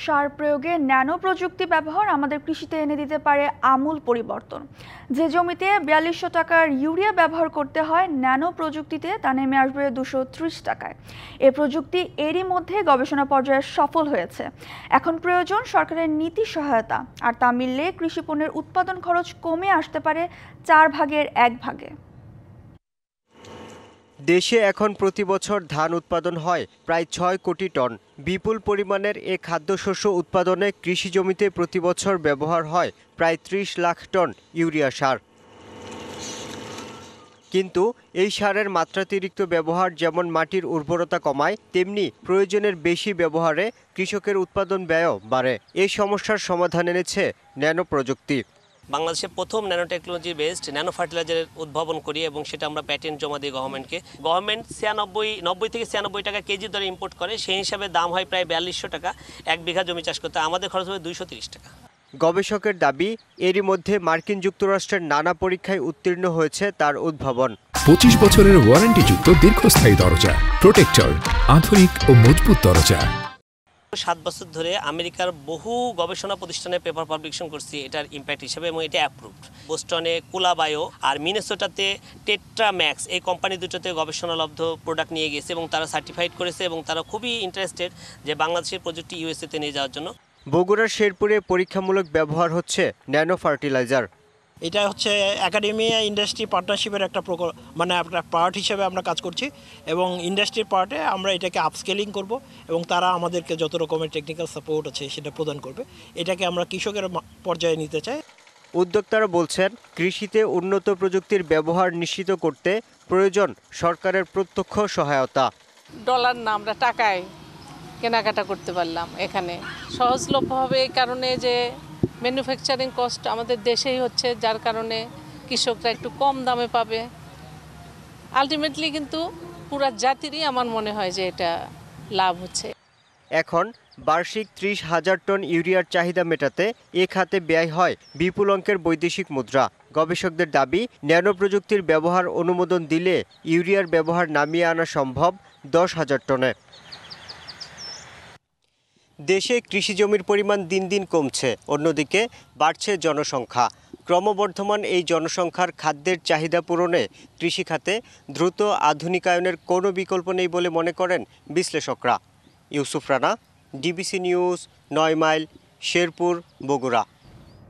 সার প্রয়োগে ন্যানো প্রযুক্তি ব্যবহার আমাদের কৃষিতে এনে দিতে পারে আমূল পরিবর্তন। যে জমিতে ৪২০০ টাকার ইউরিয়া ব্যবহার করতে হয়, ন্যানো প্রযুক্তিতে তা নেমে আসবে ২৩০ টাকায়। এ প্রযুক্তি এরই মধ্যে গবেষণা পর্যায়ে সফল হয়েছে। এখন প্রয়োজন সরকারের নীতি সহায়তা, আর তা মিললে কৃষি পণ্যের উৎপাদন খরচ কমে আসতে পারে ৪ ভাগের ১ ভাগে। দেশে এখন প্রতি বছর ধান উৎপাদন হয় প্রায় ৬ কোটি টন। বিপুল পরিমাণের এ খাদ্যশস্য উৎপাদনে কৃষি জমিতে প্রতি বছর ব্যবহার হয় প্রায় ৩০ লাখ টন ইউরিয়া সার। কিন্তু এই সারের মাত্রাতিরিক্ত ব্যবহার যেমন মাটির উর্বরতা কমায়, তেমনি প্রয়োজনের বেশি ব্যবহারে কৃষকের উৎপাদন ব্যয়ও বাড়ে। এই সমস্যার সমাধান এনেছে ন্যানো প্রযুক্তি। বাংলাদেশে প্রথম ন্যানো টেকনোলজি বেসড ন্যানো ফার্টিলাইজারের উদ্ভাবন করি এবং সেটা আমরা প্যাটেন্ট জমা দিই গভর্নমেন্টকে। গভর্নমেন্ট ৯০ থেকে ৯৬ টাকা কেজি দরে ইম্পোর্ট করে, সেই হিসাবে দাম হয় প্রায় ৪২০০ টাকা ১ বিঘা জমি চাষ করতে। আমাদের খরচ হবে ২৩০ টাকা। গবেষকের দাবি, এরই মধ্যে মার্কিন যুক্তরাষ্ট্রের নানা পরীক্ষায় উত্তীর্ণ হয়েছে তার উদ্ভাবন। ২৫ বছরের ওয়ারেন্টিযুক্ত দীর্ঘস্থায়ী দরজা প্রোটেক্টর, আধুনিক ও মজবুত দরজা। ৭ বছর ধরে আমেরিকার বহু গবেষণা প্রতিষ্ঠানে পেপার পাবলিকেশন করছি এটার ইম্প্যাক্ট হিসেবে, এবং এটা অ্যাপ্রুভড। বোস্টনে কুলাবায়ো আর মিনেসোটাতে টেট্রাম্যাক্স এই কোম্পানি দুটোতে গবেষণালব্ধ প্রোডাক্ট নিয়ে গেছে এবং তারা সার্টিফাইড করেছে, এবং তারা খুবই ইন্টারেস্টেড যে বাংলাদেশের প্রযুক্তি ইউএসএতে নিয়ে যাওয়ার জন্য। বগুড়ার শেরপুরে পরীক্ষামূলক ব্যবহার হচ্ছে ন্যানো ফার্টিলাইজার। এটা হচ্ছে একাডেমি ইন্ডাস্ট্রি পার্টনারশিপের একটা একটা পার্ট হিসেবে আমরা কাজ করছি, এবং ইন্ডাস্ট্রির পার্টে আমরা এটাকে আপস্কেলিং করব এবং তারা আমাদেরকে যত রকমের টেকনিক্যাল সাপোর্ট আছে সেটা প্রদান করবে। এটাকে আমরা কৃষকের পর্যায়ে নিতে চাই। উদ্যোক্তারা বলছেন, কৃষিতে উন্নত প্রযুক্তির ব্যবহার নিশ্চিত করতে প্রয়োজন সরকারের প্রত্যক্ষ সহায়তা। ডলার না, আমরা টাকায় কেনাকাটা করতে পারলাম এখানে সহজলভ্য হবে, এই কারণে যে ম্যানুফ্যাকচারিং কস্ট আমাদের দেশেই হচ্ছে, যার কারণে কৃষকরা একটু কম দামে পাবে। আলটিমেটলি কিন্তু পুরা জাতিরই আমার মনে হয় যে এটা লাভ হচ্ছে। এখন বার্ষিক ৩০,০০০ টন ইউরিয়ার চাহিদা মেটাতে এ খাতে ব্যয় হয় বিপুল অঙ্কের বৈদেশিক মুদ্রা। গবেষকদের দাবি, ন্যানো প্রযুক্তির ব্যবহার অনুমোদন দিলে ইউরিয়ার ব্যবহার নামিয়ে আনা সম্ভব ১০,০০০ টনে। দেশে কৃষি জমির পরিমাণ দিন দিন কমছে, অন্যদিকে বাড়ছে জনসংখ্যা। ক্রমবর্ধমান এই জনসংখ্যার খাদ্যের চাহিদা পূরণে কৃষিখাতে দ্রুত আধুনিকায়নের কোনো বিকল্প নেই বলে মনে করেন বিশ্লেষকরা। Yusuf Rana, DBC news, ৯ mile, Sherpur, Bogura.